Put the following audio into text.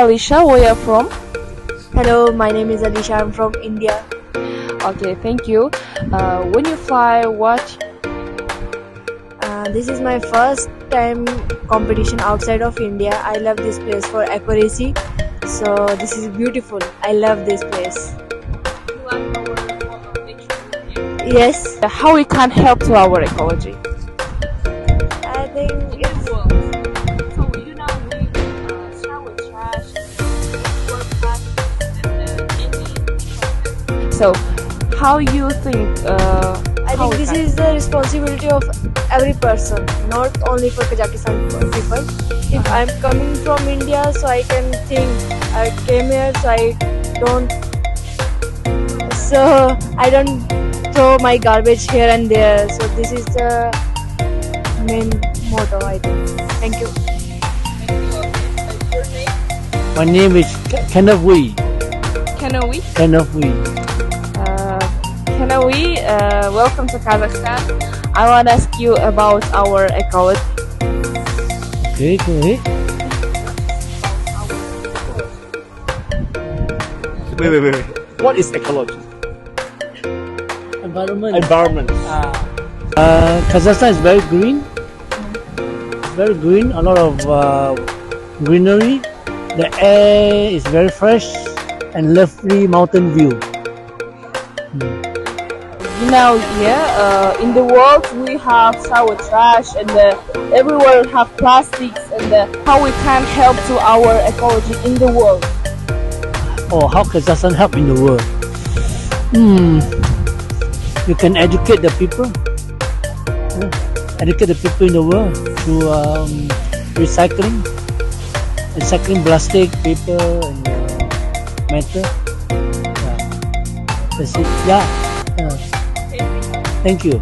Alicia. Where are you from? Hello, my name is Alisha. I'm from India. Okay, thank you. When you fly, what? This is my first time competition outside of India. I love this place for accuracy. So this is beautiful. I love this place. Yes, How we can help to our ecology? I think it's So you know we shower trash, work plastic, and So how you think? I think this is the responsibility of every person, not only for Kazakhstan people. If I'm coming from India, so I can think I came here, so I don't throw my garbage here and there. So this is the main motto, I think. Thank you. My name is Kenneth Wee. Kanawi. Kenneth Wee. Kanawi, welcome to Kazakhstan. I want to ask you about our ecology. Okay, go ahead. Wait. What is ecology? Environment. Environment. Kazakhstan is very green. Very green. A lot of greenery. The air is very fresh and lovely mountain view. Now, in the world we have shower trash and everywhere have plastics and how we can help to our ecology in the world. Or how Kazakhstan help in the world? You can educate the people. Educate the people in the world through recycling plastic, paper, and metal. Yeah. That's it. Yeah. Thank you.